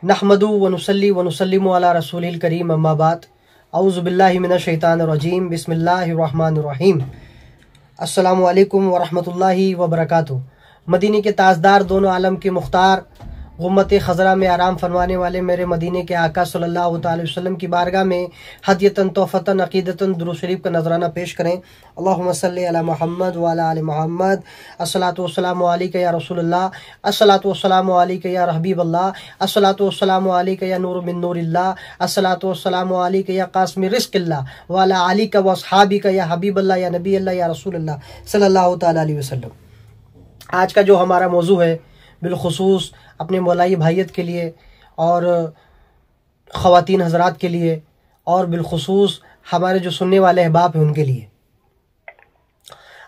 नहमदु व नुसल्ली व नुसल्लिमु अला रसूलिल करीम अम्मा बाद औज़ु बिल्लाहि मिनश शैतानिर रजीम बिस्मिल्लाहिर रहमानिर रहीम। अस्सलामु अलैकुम व रहमतुल्लाहि व बरकातुहू। मदीने के ताजदार, दोनों आलम के मुख्तार, गुम्मत खज़रा में आराम फरमाने वाले मेरे मदीने के आका सल्लल्लाहु अलैहि वसल्लम की बारगाह में हदियतन तोहफ़तन अक़ीदतन दुरूद शरीफ का नजराना पेश करें। अल्लाहुम्मा सल्लि अला मुहम्मद व अला आलि मुहम्मद। अस्सलातु वस्सलामु अलैका या रसूलल्लाह, अस्सलातु वस्सलामु अलैका या हबीबल्लाह, अस्सलातु वस्सलामु अलैका या नूर मिन नूरिल्लाह, अस्सलातु वस्सलामु अलैका या क़ासिम रिज़्क़िल्लाह व अला आलिका व अस्हाबिका या हबीबल्लाह या नबी अल्लाह या रसूलल्लाह सल्लल्लाहु तआला अलैहि वसल्लम। आज का जो हमारा मौजू है बिलखुसूस अपने मौलाई भाइयत के लिए और ख़वातीन हज़रात के लिए और बिलखुसूस हमारे जो सुनने वाले अहबाब हैं उनके लिए।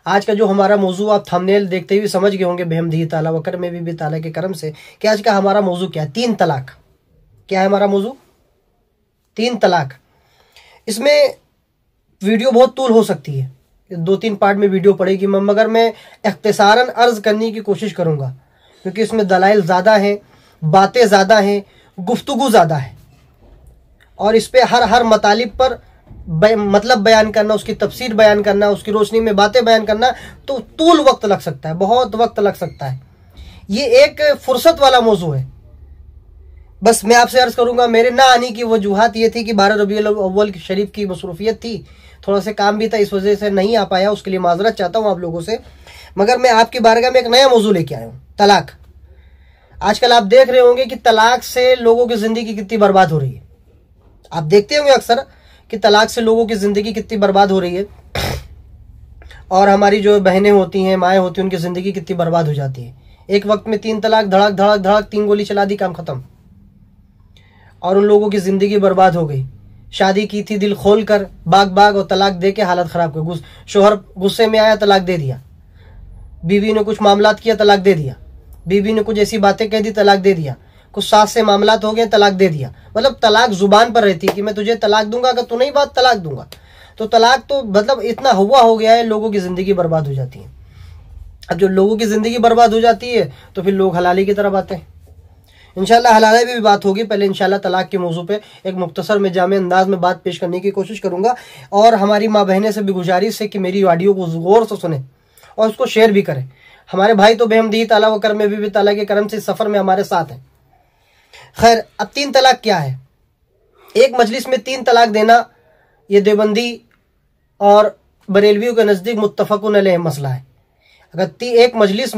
आज का जो हमारा मौजू आप थंबनेल देखते हुए समझ गए होंगे बेहमदी ताला वकर में भी ताला के करम से कि आज का हमारा मौजू क्या है। 3 तलाक। क्या है हमारा मौजू? 3 तलाक। इसमें वीडियो बहुत तूल हो सकती है, 2-3 पार्ट में वीडियो पड़ेगी, मगर मैं इख्तिसारन अर्ज़ करने की कोशिश करूँगा क्योंकि इसमें दलाइल ज़्यादा हैं, बातें ज़्यादा हैं, गुफ्तगू ज़्यादा है और इस पे हर मतालिब पर मतलब बयान करना, उसकी तफसीर बयान करना, उसकी रोशनी में बातें बयान करना तो तूल वक्त लग सकता है, बहुत वक्त लग सकता है। ये एक फुर्सत वाला मौजू है। बस मैं आपसे अर्ज़ करूँगा, मेरे ना आने की वजूहात ये थी कि 12 रबीउल अव्वल शरीफ की मसरूफियत थी, थोड़ा सा काम भी था, इस वजह से नहीं आ पाया। उसके लिए माजरत चाहता हूँ आप लोगों से। मगर मैं आपकी बारगाह में एक नया मौजू लेके आया हूँ, तलाक। आजकल आप देख रहे होंगे कि तलाक से लोगों की ज़िंदगी कितनी बर्बाद हो रही है। आप देखते होंगे अक्सर कि तलाक से लोगों की ज़िंदगी कितनी बर्बाद हो रही है और हमारी जो बहनें होती हैं, माएँ होती हैं, उनकी ज़िंदगी कितनी बर्बाद हो जाती है। एक वक्त में 3 तलाक, धड़क धड़क धड़क 3 गोली चला दी, काम ख़त्म और उन लोगों की ज़िंदगी बर्बाद हो गई। शादी की थी दिल खोल कर, बाग और तलाक दे के हालत ख़राब कर। शोहर गुस्से में आया, तलाक दे दिया। बीवी ने कुछ मामलात किया, तलाक दे दिया। बीवी ने कुछ ऐसी बातें कह दी, तलाक दे दिया। कुछ सास से मामलात हो गए, तलाक दे दिया। मतलब तलाक जुबान पर रहती है कि मैं तुझे तलाक दूंगा, अगर तू नहीं बात तलाक दूंगा। तो तलाक तो मतलब इतना हुआ हो गया है, लोगों की ज़िंदगी बर्बाद हो जाती है। अब जो लोगों की ज़िंदगी बर्बाद हो जाती है तो फिर लोग हलाली की तरफ आते हैं। इंशाल्लाह हलाले भी बात होगी। पहले इंशाल्लाह तलाक के मौजू पे एक मुख्तसर में जामे अंदाज में बात पेश करने की कोशिश करूँगा और हमारी माँ बहनें से भी गुजारिश है कि मेरी ऑडियो को गौर से सुने और उसको शेयर भी करें। हमारे भाई तो बेहमदी ताला वकर में भी ताला के करम से इस सफ़र में हमारे साथ हैं। खैर, अब 3 तलाक क्या है? एक मजलिस में 3 तलाक देना ये देवबंदी और बरेलवियों के नज़दीक मुत्तफ़क़ुन अलैह मसला है। अगर एक मजलिस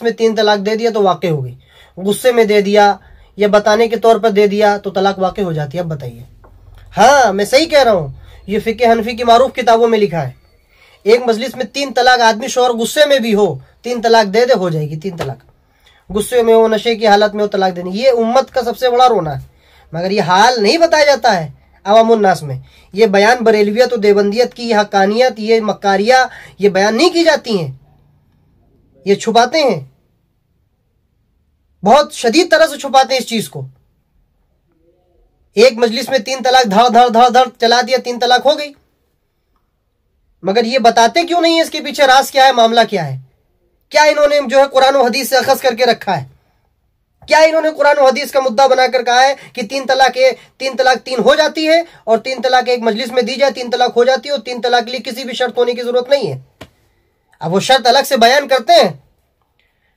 में 3 तलाक दे दिया तो वाक़ई हो गई। गुस्से में दे दिया या बताने के तौर पर दे दिया तो तलाक वाक़ई हो जाती है। अब बताइए। हाँ, मैं सही कह रहा हूँ, ये फ़िक़्ह हनफ़ी की मारूफ किताबों में लिखा है। एक मजलिस में 3 तलाक, आदमी शोहर गुस्से में भी हो, 3 तलाक दे हो जाएगी 3 तलाक। गुस्से में हो, नशे की हालत में हो, तलाक देनी। ये उम्मत का सबसे बड़ा रोना है, मगर ये हाल नहीं बताया जाता है अवामुन नास में। ये बयान बरेलवियत और देवबंदियत की, ये हक्कानियत, ये मक्कारिया, ये बयान नहीं की जाती हैं। ये छुपाते हैं, बहुत शदीद तरह से छुपाते हैं इस चीज को। एक मजलिस में 3 तलाक धड़ चला दिया, 3 तलाक हो गई, मगर ये बताते क्यों नहीं है? इसके पीछे राज क्या है, मामला क्या है? क्या इन्होंने जो है कुरान और हदीस से अखज़ करके रखा है? क्या इन्होंने कुरान और हदीस का मुद्दा बनाकर कहा है कि 3 तलाक 3 हो जाती है और 3 तलाक एक मजलिस में दी जाए, 3 तलाक हो जाती है और 3 तलाक के लिए किसी भी शर्त होने की जरूरत नहीं है। अब वो शर्त अलग से बयान करते हैं,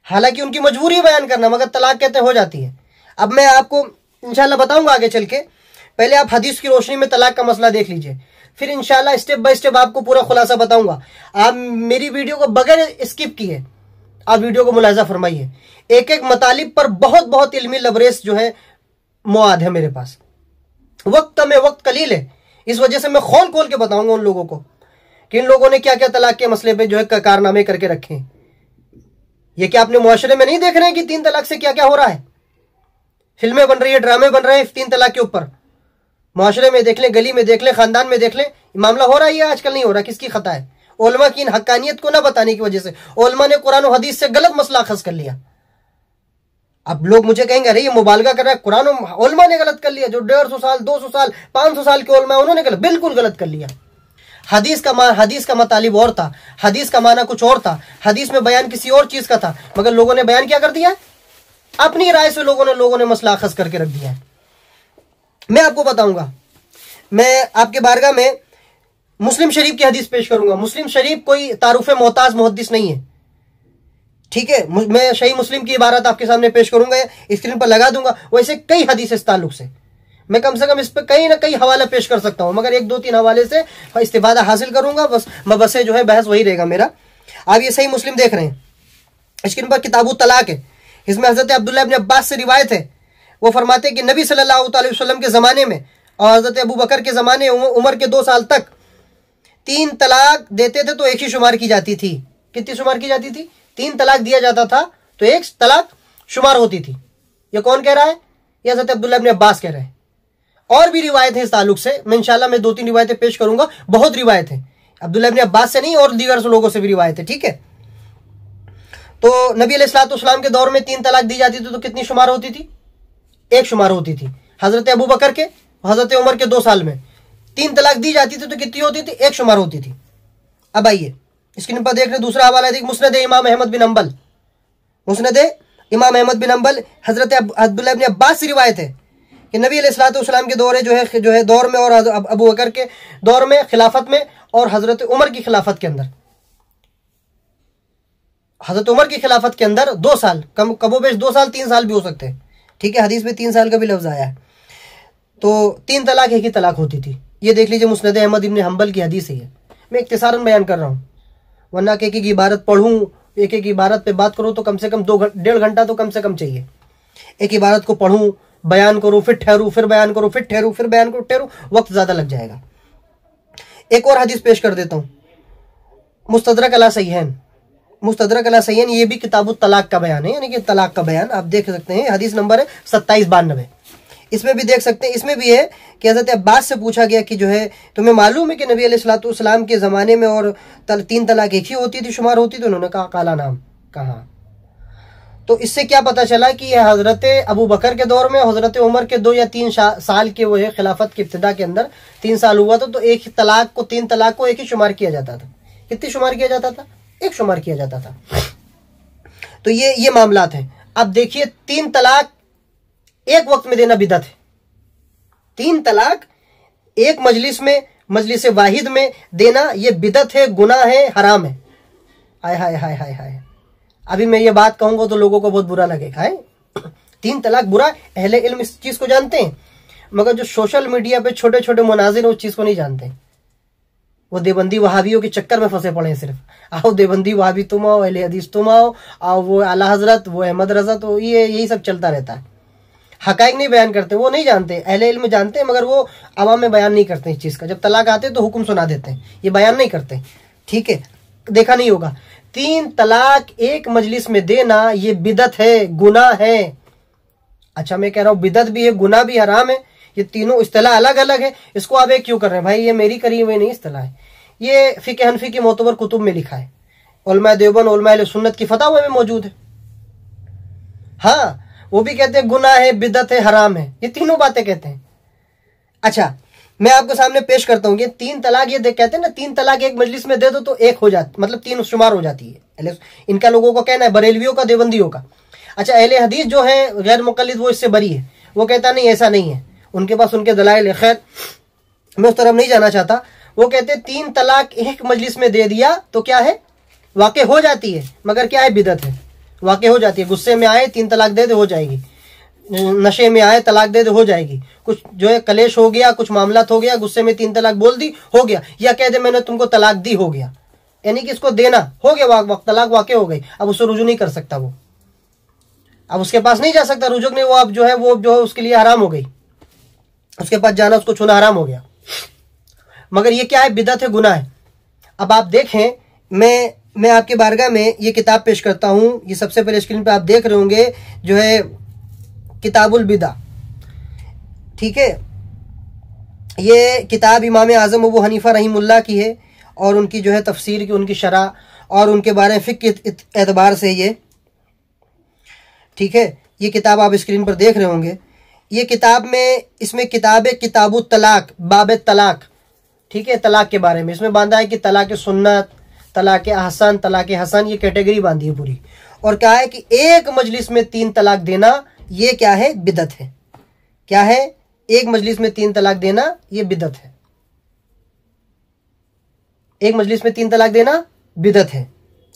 हालांकि उनकी मजबूरी बयान करना, मगर तलाक कहते हो जाती है। अब मैं आपको इंशाल्लाह बताऊंगा आगे चल के। पहले आप हदीस की रोशनी में तलाक का मसला देख लीजिए, फिर इंशाल्लाह स्टेप बाय स्टेप आपको पूरा खुलासा बताऊंगा। आप मेरी वीडियो को बगैर स्किप किए आप वीडियो को मुलाजा फरमाइए। एक एक मतालिब पर बहुत इल्मी लबरेज जो है मौआद है मेरे पास। वक्त कलील है, इस वजह से मैं खोल के बताऊंगा उन लोगों को कि इन लोगों ने क्या क्या तलाक के मसले पे जो है कारनामे करके रखे हैं। ये क्या अपने मुआशरे में नहीं देख रहे हैं कि 3 तलाक से क्या क्या हो रहा है? फिल्में बन रही है, ड्रामे बन रहे हैं 3 तलाक के ऊपर। मुआशरे में देख लें, गली में देख लें, खानदान में देख लें, मामला हो रहा है या आजकल नहीं हो रहा? किसकी खता है? उलमा की इन हक्कानियत को ना बताने की वजह से उलमा ने कुरान और हदीस से गलत मसला अखज़ कर लिया। अब लोग मुझे कहेंगे अरे ये मुबालगा कर रहा है, कुरान और उलमा ने गलत कर लिया। जो 150 साल 200 साल 500 साल के उलमा उन्होंने बिल्कुल गलत कर लिया। हदीस का मतालिब और था, हदीस का माना कुछ और था, हदीस में बयान किसी और चीज का था, मगर लोगों ने बयान क्या कर दिया? अपनी राय से लोगों ने मसला अखज़ करके रख दिया है। मैं आपको बताऊंगा, मैं आपके बारगाह में मुस्लिम शरीफ की हदीस पेश करूंगा। मुस्लिम शरीफ कोई तारुफ मोहताज मुहद्दिस नहीं है, ठीक है। मैं सही मुस्लिम की इबारत आपके सामने पेश करूंगा, स्क्रीन पर लगा दूंगा। वैसे कई हदीस इस ताल्लुक से, मैं कम से कम इस पर कहीं ना कहीं हवाला पेश कर सकता हूं, मगर 1-2-3 हवाले से इस्तिफादा हासिल करूंगा। बस जो है बहस वही रहेगा मेरा। आप ये सही मुस्लिम देख रहे हैं, स्क्रीन पर किताबु तलाक है। इसमें हजरत अब्दुल्लाह इब्न अब्बास से रिवायत है, वो फरमाते हैं कि नबी सल्लल्लाहु अलैहि वसल्लम के ज़माने में और हजरत अबू बकर के ज़माने उमर के 2 साल तक 3 तलाक देते थे तो एक ही शुमार की जाती थी। कितनी शुमार की जाती थी? 3 तलाक दिया जाता था तो 1 तलाक शुमार होती थी। ये कौन कह रहा है? ये हजरत अब्दुल्लाह इब्न अब्बास कह रहे हैं। और भी रिवायत है इस ताल्लुक से, मैं इंशाल्लाह 2-3 रिवायतें पेश करूंगा। बहुत रिवायत है, अब्दुल्लाह इब्न अब्बास से नहीं और दीगर लोगों से भी रिवायत है, ठीक है। तो नबी अलैहिस्सलाम के दौर में 3 तलाक दी जाती थी तो कितनी शुमार होती थी? 1 शुमार होती थी। हजरत अबू बकर के, हजरत उमर के 2 साल में 3 तलाक दी जाती थी तो कितनी होती थी? 1 शुमार होती थी। अब आइए स्क्रीन पर देख रहे दूसरा हवाला है, मुस्नद इमाम अहमद बिन हंबल। मुस्नद इमाम अहमद बिन हंबल हजरत अब्दुल्लाह इब्न अब्बास से रिवायत है कि नबी अलैहिस्सलाम के दौर जो है दौर में और अबू बकर के दौर में, खिलाफत में, और हजरत उमर की खिलाफत के अंदर, हजरत उमर की खिलाफत के अंदर 2 साल, कमोबेश 2 साल, 3 साल भी हो सकते हैं, ठीक है। हदीस में 3 साल का भी लफ्ज आया है। तो 3 तलाक एक ही तलाक होती थी। ये देख लीजिए मुस्नद अहमद इब्न हंबल की हदीस है। मैं इख्तिसारन बयान कर रहा हूँ, वरना एक एक इबारत पढ़ूँ, एक एक इबारत पे बात करूँ तो कम से कम 2-1.5 घंटा तो कम से कम चाहिए। एक इबारत को पढ़ूँ, बयान करूँ, फिर ठहरूँ, फिर बयान करूँ, फिर ठहरूँ, फिर बयान करूँ, ठहरूँ, वक्त ज़्यादा लग जाएगा। एक और हदीस पेश कर देता हूँ, मुस्तदरक अला सहीहैन। मुस्तदरक अला सहीहैन ये भी किताबु तलाक का बयान है, यानी कि तलाक का बयान आप देख सकते हैं। हदीस नंबर है 2792। इसमें भी देख सकते हैं, इसमें भी है कि हज़रत अब्बास से पूछा गया कि जो है तुम्हें मालूम है कि नबी अलैहिस्सलाम के ज़माने में और 3 तलाक एक ही होती थी, शुमार होती थी? उन्होंने कहा काला नाम कहा। तो इससे क्या पता चला कि यह हज़रत अबू बकर के दौर में, हज़रत उमर के 2 या 3 साल के वो है खिलाफत की इब्तिदा के अंदर 3 साल हुआ था तो 1 तलाक को, 3 तलाक को एक ही शुमार किया जाता था। कितनी शुमार किया जाता था? 1 शुमार किया जाता था। तो ये मामलात हैं। अब देखिए 3 तलाक एक वक्त में देना बिदअत है। 3 तलाक एक मजलिस में, मजलिस वाहिद में देना ये बिदअत है, गुनाह है, हराम है। हाय हाय हाय हाय हाय, अभी मैं ये बात कहूंगा तो लोगों को बहुत बुरा लगेगा है। 3 तलाक बुरा, अहले इल्म इस चीज को जानते हैं, मगर जो सोशल मीडिया पे छोटे छोटे मुनाजिर उस चीज को नहीं जानते। वो देवबंदी वहाबियों के चक्कर में फंसे पड़े हैं। सिर्फ आओ देवबंदी वहाबी तुम आओ, अहले हदीस तुम आओ, वो आला हजरत, वो अहमद रजा, तो यही सब चलता रहता है। हकाइक नहीं बयान करते, वो नहीं जानते। अहले इल्म जानते हैं मगर वो आवाम में बयान नहीं करते इस चीज का। जब तलाक आते तो हुक्म सुना देते हैं, ये बयान नहीं करते, ठीक है। देखा नहीं होगा, 3 तलाक एक मजलिस में देना ये बिदअत है, गुनाह है। अच्छा मैं कह रहा हूं बिदअत भी है, गुनाह भी, हराम है। ये तीनों इस्तिलाह अलग अलग है, इसको आप एक क्यों कर रहे हैं भाई? ये मेरी करी हुई नहीं इस्तिलाह है, ये फिक़्ह हनफी की मोतबर कुतुब में लिखा है, उलमा देवबंद, उलमा अहले सुन्नत की फतवा में मौजूद है। हाँ वो भी कहते हैं गुनाह है, बिदअत है, हराम है, ये तीनों बातें कहते हैं। अच्छा मैं आपको सामने पेश करता हूँ, ये 3 तलाक, ये कहते हैं ना 3 तलाक एक मजलिस में दे दो तो 1 हो जाती, मतलब 3 शुमार हो जाती है। इनका लोगों को कहना है, बरेलवियों का, देवबंदियों का। अच्छा अहले हदीस जो है गैर मुक़ल्लिद, वो इससे बरी है, वो कहता नहीं ऐसा नहीं है, उनके पास उनके दलाइल है। खैर मैं उस तरफ नहीं जाना चाहता। वो कहते 3 तलाक एक मजलिस में दे दिया तो क्या है, वाक़ई हो जाती है, मगर क्या है, बिदअत है, वाक़ई हो जाती है। गुस्से में आए 3 तलाक दे दे हो जाएगी, नशे में आए तलाक दे दे हो जाएगी, कुछ जो है कलेश हो गया, कुछ मामला हो गया, गुस्से में 3 तलाक बोल दी, हो गया, या कह दे मैंने तुमको तलाक दी, हो गया, यानी कि इसको देना हो गया, तलाक वाक़ई हो गई। अब उससे रुजू नहीं कर सकता वो, अब उसके पास नहीं जा सकता, रुजू नहीं, वो अब जो है उसके लिए हराम हो गई, उसके पास जाना, उसको छूना हराम हो गया। मगर ये क्या है, बिदअत है, गुनाह है। अब आप देखें, मैं आपके बारगाह में ये किताब पेश करता हूँ। ये सबसे पहले स्क्रीन पे आप देख रहे होंगे जो है किताबुल बिदा, ठीक है। ये किताब इमाम आज़म अबू हनीफा रहीमुल्लाह की है और उनकी जो है तफसीर की, उनकी शरह और उनके बारे में फ़िक़्ह के एतबार से ये, ठीक है। ये किताब आप स्क्रीन पर देख रहे होंगे। ये किताब में, इसमें किताब है किताबु तलाक, बाब तलाक, ठीक है, तलाक के बारे में इसमें बांधा है कि तलाक सुन्नत, तलाक अहसन, तलाक हसन, ये कैटेगरी बांधी है पूरी। और कहा है कि एक मजलिस में 3 तलाक देना ये क्या है, बिदअत है। क्या है, एक मजलिस में 3 तलाक देना ये बिदअत है। एक मजलिस में 3 तलाक देना बिदअत है।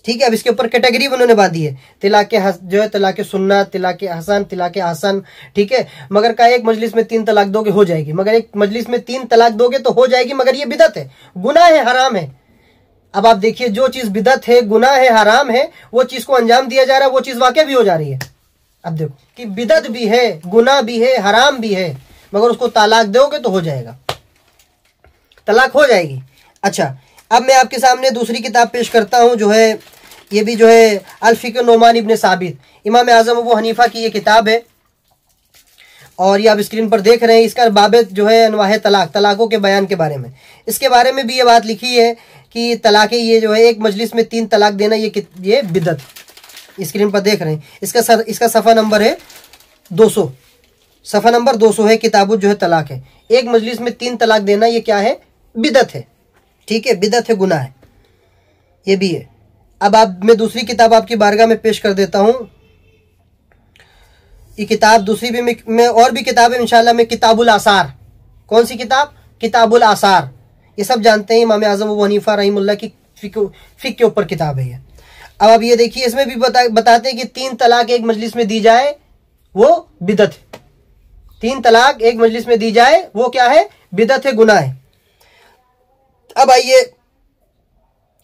ठीक है, अब इसके ऊपर कैटेगरी उन्होंने बांधी है, तिलाके जो है तिलाके सुन्नत, तिलाके हसन, तिलाके हसन। ठीक है, मगर का एक मजलिस में 3 तलाक दोगे हो जाएगी, मगर एक मजलिस में 3 तलाक दोगे तो हो जाएगी, मगर ये बिदअत है, गुनाह है, हराम है। अब आप देखिए, जो चीज बिदअत है, गुनाह है, हराम है, वो चीज को अंजाम दिया जा रहा है, वो चीज वाकई भी हो जा रही है। अब देखो कि बिदअत भी है, गुनाह भी है, हराम भी है, मगर उसको तलाक दोगे तो हो जाएगा, तलाक हो जाएगी। अच्छा, अब मैं आपके सामने दूसरी किताब पेश करता हूं, जो है ये भी जो है अल-फिक्र नोमान इब्न साबित, इमाम आज़म अबू हनीफा की ये किताब है, और ये आप स्क्रीन पर देख रहे हैं। इसका बाब जो है अनवाह तलाक, तलाकों के बयान के बारे में, इसके बारे में भी ये बात लिखी है कि तलाक ये जो है एक मजलिस में 3 तलाक देना ये बिदअत, स्क्रीन पर देख रहे हैं। इसका सफ़ा नंबर है 200, सफ़ा नंबर 200 है, किताबुल जो है तलाक है। एक मजलिस में 3 तलाक देना ये क्या है, बिदअत है। ठीक है, बिदअत है, गुनाह है, ये भी है। अब मैं दूसरी किताब आपकी बारगाह में पेश कर देता हूं। ये किताब दूसरी भी मैं और भी किताब है इंशाल्लाह में, किताबुल आसार। कौन सी किताब, किताबुल आसार। ये सब जानते हैं, इमाम आज़म अबू हनीफा रहीमुल्लाह की फिक्र के ऊपर किताब है ये। अब आप ये देखिए, इसमें भी बताते हैं कि 3 तलाक एक मजलिस में दी जाए वो बिदअत है। 3 तलाक एक मजलिस में दी जाए वो क्या है, बिदअत है, गुनाह है। अब आइए,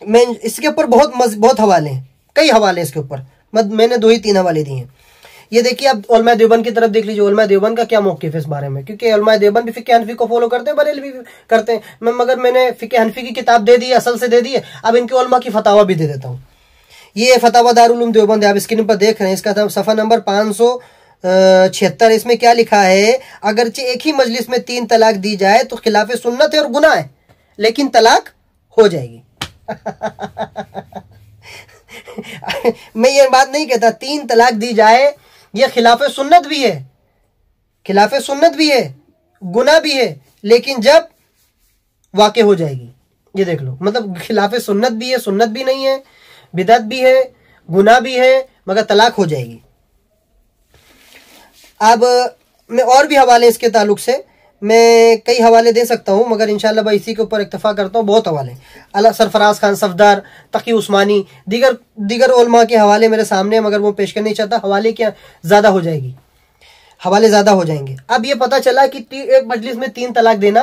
मैं इसके ऊपर बहुत हवाले हैं, कई हवाले इसके ऊपर, मैंने 2 ही 3 हवाले दिए हैं। ये देखिए, आप उलमा देवबंद की तरफ देख लीजिए, उलमा देवबंद का क्या मौक़िफ़ है इस बारे में, क्योंकि उलमा देवबंद भी फ़िक़्ह हनफ़ी को फॉलो करते हैं, बरेलवी भी करते हैं, मगर मैंने फ़िक़्ह हनफ़ी की किताब दे दी, असल से दे दी है। अब इनके उलमा की फतावा भी दे देता हूँ। ये फतावा दारुल उलूम देवबंद है, आप स्क्रीन पर देख रहे हैं, इसका सफ़ा नंबर 576। इसमें क्या लिखा है, अगरचे एक ही मजलिस में 3 तलाक दी जाए तो खिलाफ सुन्नत है और गुनाह है, लेकिन तलाक हो जाएगी। मैं ये बात नहीं कहता 3 तलाक दी जाए ये खिलाफ सुन्नत भी है, खिलाफ सुन्नत भी है, गुनाह भी है, लेकिन जब वाक़े हो जाएगी, ये देख लो, मतलब खिलाफ सुन्नत भी है, सुन्नत भी नहीं है, बिदअत भी है, गुनाह भी है, मगर तलाक हो जाएगी। अब मैं और भी हवाले इसके ताल्लुक से मैं कई हवाले दे सकता हूँ, मगर इंशाल्लाह भाई इसी के ऊपर इक्तफा करता हूँ। बहुत हवाले, अला सरफराज खान सफदार, तकी उस्मानी, दीगर उलमा के हवाले मेरे सामने, मगर वो पेश करना नहीं चाहता, हवाले क्या ज़्यादा हो जाएगी, हवाले ज़्यादा हो जाएंगे। अब ये पता चला कि एक मजलिस में 3 तलाक देना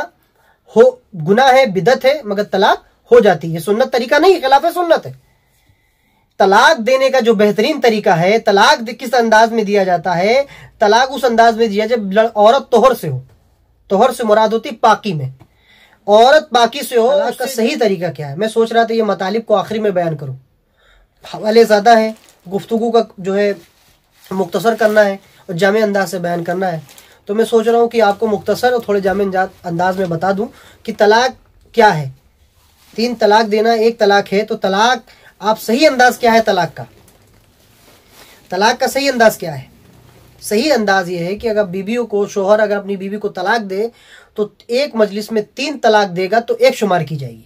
हो गुनाह है, बिदअत है, मगर तलाक हो जाती है। सुन्नत तरीका नहीं, खिलाफ सुन्नत है। तलाक देने का जो बेहतरीन तरीका है, तलाक किस अंदाज में दिया जाता है, तलाक उस अंदाज में दिया जब औरत तोहर से हो, तोहर से मुराद होती पाकी में, औरत पाकी से हो। उसका सही तरीका क्या है, मैं सोच रहा था ये मतालिब को आखिरी में बयान करूं, हवाले ज़्यादा है, गुफ्तगू का जो है मुख्तसर करना है और जामे अंदाज से बयान करना है, तो मैं सोच रहा हूँ कि आपको मुख्तसर और थोड़े जामे अंदाज में बता दूँ कि तलाक क्या है। 3 तलाक देना एक तलाक है, तो तलाक आप सही अंदाज क्या है, तलाक का सही अंदाज क्या है। सही अंदाज ये है कि अगर बीवियों को, शोहर अगर अपनी बीवी को तलाक दे तो एक मजलिस में 3 तलाक देगा तो एक शुमार की जाएगी,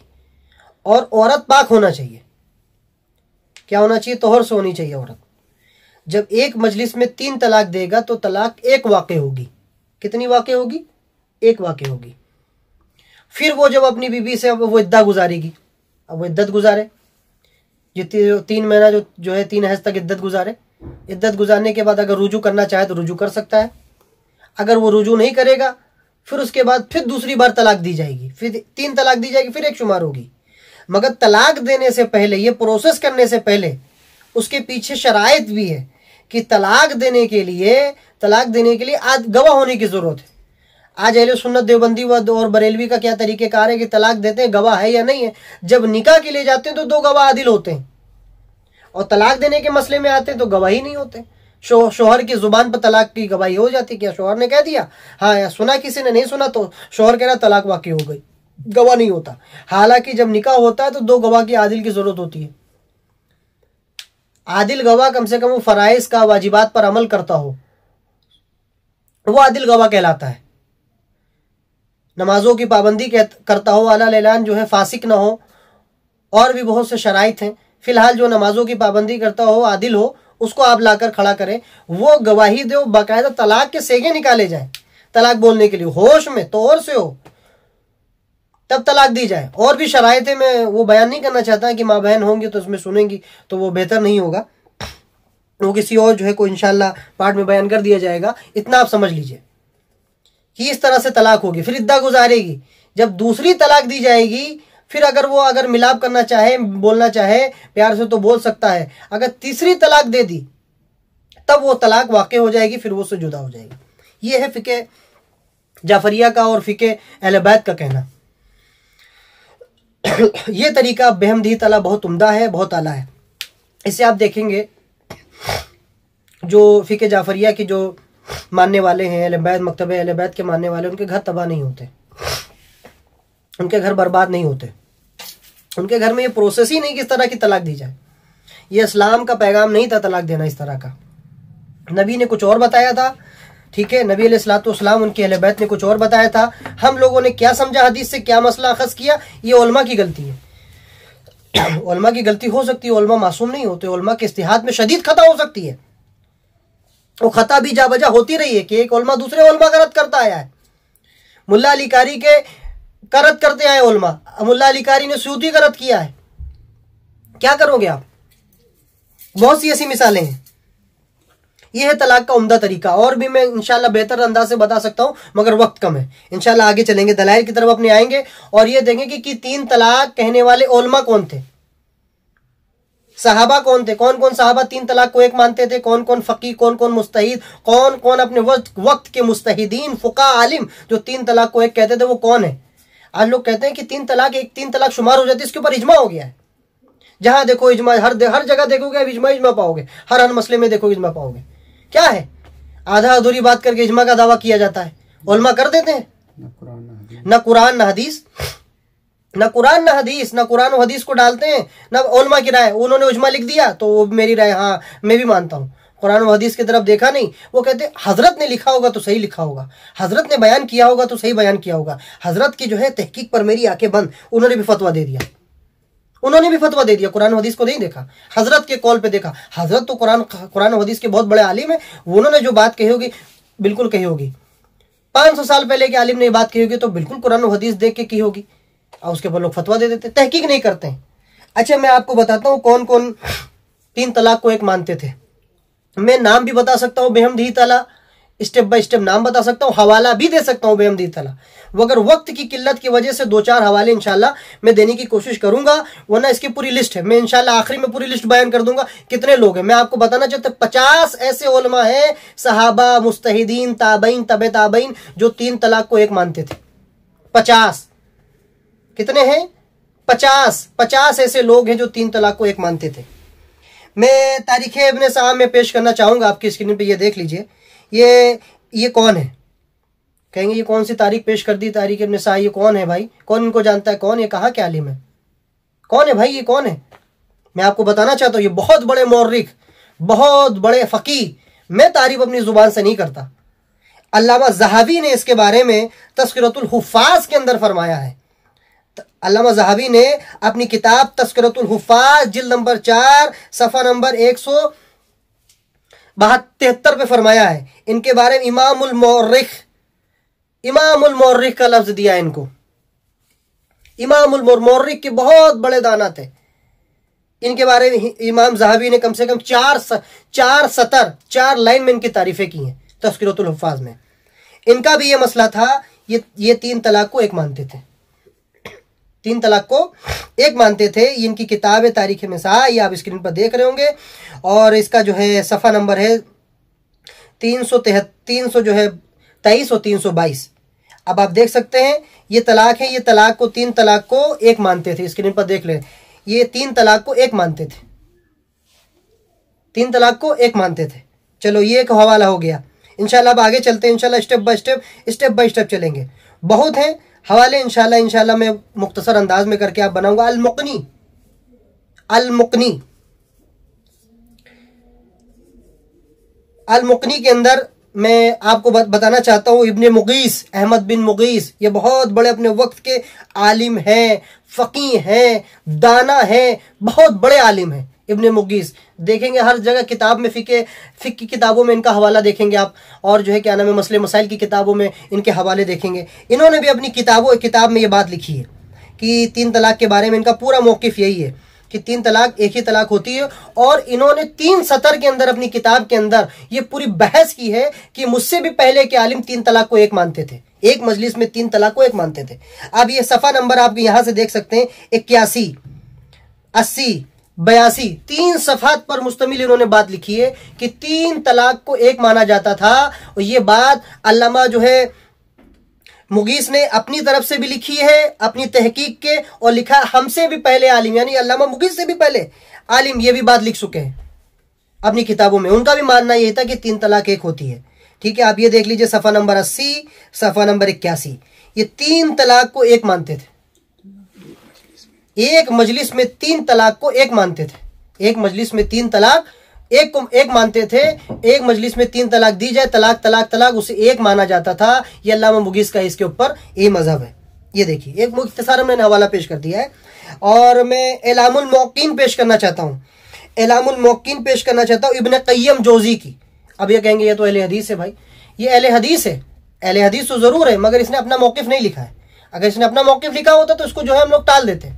और औरत पाक होना चाहिए। क्या होना चाहिए, तोहर से होनी चाहिए औरत। जब एक मजलिस में 3 तलाक देगा तो तलाक एक वाक़े होगी। कितनी वाक़े होगी, एक वाक़े होगी। फिर वो जब अपनी बीवी से वो इद्दा गुजारेगी, अब वो इद्दत गुजारे, जितनी 3 महीना जो है 3 हैज तक इद्दत गुजारे। इद्दत गुजारने के बाद अगर रुजू करना चाहे तो रुजू कर सकता है। अगर वो रुजू नहीं करेगा, फिर उसके बाद फिर दूसरी बार तलाक दी जाएगी, फिर 3 तलाक दी जाएगी, फिर एक शुमार होगी। मगर तलाक देने से पहले, ये प्रोसेस करने से पहले, उसके पीछे शराइत भी है कि तलाक देने के लिए आज गवाह होने की ज़रूरत है। आज अहले सुन्नत देवबंदी और बरेलवी का क्या तरीक़ेकार है कि तलाक देते हैं, गवाह है या नहीं है। जब निकाह के लिए जाते हैं तो 2 गवाह आदिल होते हैं, और तलाक देने के मसले में आते हैं तो गवाही नहीं होते। शोहर की जुबान पर तलाक की गवाही हो जाती, क्या शोहर ने कह दिया, हाँ, या सुना किसी ने, नहीं सुना तो शोहर कह रहा तलाक वाक़ई हो गई, गवाह नहीं होता। हालांकि जब निकाह होता है तो 2 गवाह की आदिल की ज़रूरत होती है। आदिल गवाह कम से कम वो फ़राइज़ का, वाजिबात पर अमल करता हो, वो आदिल गवाह कहलाता है। नमाजों की पाबंदी करता हो, अला ऐलान जो है फासिक ना हो, और भी बहुत से शराइत हैं। फ़िलहाल जो नमाजों की पाबंदी करता हो, आदिल हो, उसको आप लाकर खड़ा करें, वो गवाही दो, बाकायदा तलाक के सेगे निकाले जाए, तलाक बोलने के लिए होश में तौर से हो, तब तलाक दी जाए। और भी शराइतें मैं वो बयान नहीं करना चाहता कि माँ बहन होंगी तो उसमें सुनेंगी तो वो बेहतर नहीं होगा, वो किसी और जो है कोई इंशाल्लाह पार्ट में बयान कर दिया जाएगा। इतना आप समझ लीजिए कि इस तरह से तलाक होगी, फिर इद्दा गुजारेगी। जब दूसरी तलाक दी जाएगी, फिर अगर मिलाप करना चाहे, बोलना चाहे प्यार से तो बोल सकता है। अगर तीसरी तलाक दे दी तब वो तलाक वाक़ हो जाएगी, फिर वो से जुदा हो जाएगी। ये है फ़िक़े जाफरिया का और फ़िक़े अहले बैत का कहना। ये तरीका बेहमदी तला बहुत उम्दा है, बहुत आला है। इसे आप देखेंगे जो फ़िक़े जाफरिया की जो मानने वाले हैं, अहले बैत, मकतब अहले बैत के मानने वाले, उनके घर तबाह नहीं होते, उनके घर बर्बाद नहीं होते, उनके घर में ये प्रोसेस ही नहीं कि इस तरह की तलाक दी जाए। ये इस्लाम का पैगाम नहीं था तलाक देना इस तरह का। नबी ने कुछ और बताया था, ठीक है, नबी अलैहिस्सलाम उनके अहले बैत ने कुछ और बताया था। हम लोगों ने क्या समझा हदीस से, क्या मसला अखज़ किया, ये उलमा की गलती है। उलमा की गलती हो सकती है, उलमा मासूम नहीं होते, उलमा के इज्तिहाद में शदीद खता हो सकती है। वो खता भी जाबजा होती रही है कि एक उलमा दूसरे उलमा का रद्द करता आया है। मुल्ला अली कारी के का रद्द करते आए उलमा, मुल्ला अली कारी ने सूती का रद्द किया है। क्या करोगे आप? बहुत सी ऐसी मिसालें हैं। यह है तलाक का उम्दा तरीका। और भी मैं इंशाल्लाह बेहतर अंदाज से बता सकता हूं, मगर वक्त कम है। इंशाल्लाह आगे चलेंगे, दलाइल की तरफ अपने आएंगे और ये देखेंगे कि 3 तलाक कहने वाले उलमा कौन थे, सहाबा कौन थे, कौन कौन सहाबा 3 तलाक को एक मानते थे, कौन कौन फकीह, कौन कौन मुस्तहिद, कौन कौन अपने वक्त के मुस्तहिदीन, फुका, आलिम जो 3 तलाक को एक कहते थे, वो कौन है। आज लोग कहते हैं कि 3 तलाक शुमार हो जाती है, इसके ऊपर इजमा हो गया है। जहां देखो इजमा, हर जगह देखोगे इजमा पाओगे, हर मसले में देखो इजमा पाओगे। क्या है? आधा अधूरी बात करके इजमा का दावा किया जाता है, उलमा कर देते हैं। न कुरान न हदीस, न कुरान न हदीस, न कुरान और हदीस को डालते हैं, न उलमा की राय। उन्होंने इजमा लिख दिया तो वो मेरी राय, हाँ मैं भी मानता हूँ, कुरान और हदीस की तरफ देखा नहीं। वो कहते हैं हजरत ने लिखा होगा तो सही लिखा होगा, हजरत ने बयान किया होगा तो सही बयान किया होगा। हजरत की जो है तहकीक पर मेरी आंखें बंद, उन्होंने भी फतवा दे दिया, उन्होंने भी फतवा दे दिया, कुरान हदीस को नहीं देखा, हजरत के कॉल पे देखा। हजरत तो कुरान हदीस के बहुत बड़े आलिम है, उन्होंने जो बात कही होगी बिल्कुल कही होगी। 500 साल पहले के आलिम ने बात कही होगी तो बिल्कुल कुरान हदीस देख के की होगी, और उसके ऊपर लोग फतवा दे देते, तहकीक नहीं करते हैं। अच्छा, मैं आपको बताता हूँ कौन कौन 3 तलाक को एक मानते थे। मैं नाम भी बता सकता हूँ, बेहमदी तला, स्टेप बाय स्टेप नाम बता सकता हूँ, हवाला भी दे सकता हूँ बेहमदी तला। मगर वक्त की किल्लत की वजह से 2-4 हवाले इंशाल्लाह मैं देने की कोशिश करूंगा, वरना इसकी पूरी लिस्ट है। मैं इंशाल्लाह आखिरी में पूरी लिस्ट बयान कर दूंगा कितने लोग हैं। मैं आपको बताना चाहता हूँ 50 ऐसे उलमा हैं, सहाबा, मुस्तहिदीन, ताबईन, तबे ताबईन, जो 3 तलाक को एक मानते थे। 50 कितने हैं? 50 ऐसे लोग हैं जो 3 तलाक को एक मानते थे। मैं तारीख इब्न सआब में पेश करना चाहूंगा, आपकी स्क्रीन पे ये देख लीजिए। ये कौन है? कहेंगे ये कौन सी तारीख पेश कर दी, तारीख इब्न सआब, ये कौन है भाई? कौन इनको जानता है? कौन, ये कहाँ के आलिम है? कौन है भाई, ये कौन है? मैं आपको बताना चाहता हूँ, ये बहुत बड़े मौर्रिख, बहुत बड़े फकीह। मैं तारीफ अपनी जुबान से नहीं करता। अल्लामा ज़हाबी ने इसके बारे में तज़किरतुल हुफ़्फ़ाज़ के अंदर फरमाया है। अल्लामा ज़हाबी ने अपनी किताब तज़किरतुल हुफ़्फ़ाज़ जिल्द नंबर 4 सफ़ा नंबर 173 पे फरमाया है इनके बारे में। इमामुल मौर्रिख का लफ्ज दिया है इनको। इमामुल मौर्रिख के बहुत बड़े दाना थे। इनके बारे में इमाम ज़हाबी ने कम से कम 4 लाइन में इनकी तारीफें की हैं तज़किरतुल हुफ़्फ़ाज़ में। इनका भी ये मसला था, ये 3 तलाक को एक मानते थे, 3 तलाक को एक मानते थे। इनकी किताब है तारीख मिसा, ये आप स्क्रीन पर देख रहे होंगे, और इसका जो है सफ़ा नंबर है 323 और 322। अब आप देख सकते हैं ये तलाक है, ये तलाक को 3 तलाक को एक मानते थे। स्क्रीन पर देख लें, ये 3 तलाक को एक मानते थे, 3 तलाक को एक मानते थे। चलो ये एक हवाला हो गया। इंशाल्लाह अब आगे चलते हैं, इंशाल्लाह स्टेप बाय स्टेप चलेंगे। बहुत हैं हवाले, इंशाल्लाह मैं मुख्तसर अंदाज में करके आप बनाऊंगा। अल-मुक़नी के अंदर मैं आपको बताना चाहता हूँ, इब्ने मुगीस, अहमद बिन मुगीस, ये बहुत बड़े अपने वक्त के आलिम हैं, फ़कीह हैं, दाना हैं, बहुत बड़े आलिम हैं। इब्ने मुगीस, देखेंगे हर जगह किताब में, फिक की किताबों में इनका हवाला देखेंगे आप, और जो है क्या नाम है मसले मसाइल की किताबों में इनके हवाले देखेंगे। इन्होंने भी अपनी किताब में ये बात लिखी है कि 3 तलाक के बारे में इनका पूरा मौक़िफ़ यही है कि 3 तलाक एक ही तलाक होती है। और इन्होंने 3 सतर के अंदर अपनी किताब के अंदर ये पूरी बहस की है कि मुझसे भी पहले के आलिम 3 तलाक को एक मानते थे, एक मजलिस में 3 तलाक को एक मानते थे। अब ये सफ़ा नंबर आप यहां से देख सकते हैं, 81, 80, 82, 3 सफ़ात पर मुश्तमिल इन्होंने बात लिखी है कि 3 तलाक को एक माना जाता था। और ये बात अल्लामा जो है मुगीस ने अपनी तरफ से भी लिखी है, अपनी तहकीक के, और लिखा हमसे भी पहले आलिम, यानी अल्लामा मुगीस से भी पहले आलिम ये भी बात लिख चुके हैं अपनी किताबों में। उनका भी मानना यही था कि 3 तलाक एक होती है। ठीक है, आप ये देख लीजिए सफ़ा नंबर 80, सफ़ा नंबर 81, ये 3 तलाक को एक मानते थे, एक मजलिस में 3 तलाक को एक मानते थे, एक मजलिस में 3 तलाक एक को एक मानते थे। एक मजलिस में 3 तलाक दी जाए, तलाक तलाक तलाक, उसे एक माना जाता था। ये अल्लामा मुगीस का इसके ऊपर ये मजहब है। ये देखिए एक मुख्तसर मैंने हवाला पेश कर दिया है। और मैं इलामुल मौक़ीन पेश करना चाहता हूँ, इलामुल मौक़ीन पेश करना चाहता हूँ इब्ने क़य्यम जौज़ी की। अब ये कहेंगे ये तो अहले हदीस है भाई, ये अहले हदीस है, अहले हदीस तो ज़रूर है, मगर इसने अपना मौक़िफ़ नहीं लिखा है। अगर इसने अपना मौक़िफ़ लिखा होता तो इसको जो है हम लोग टाल देते।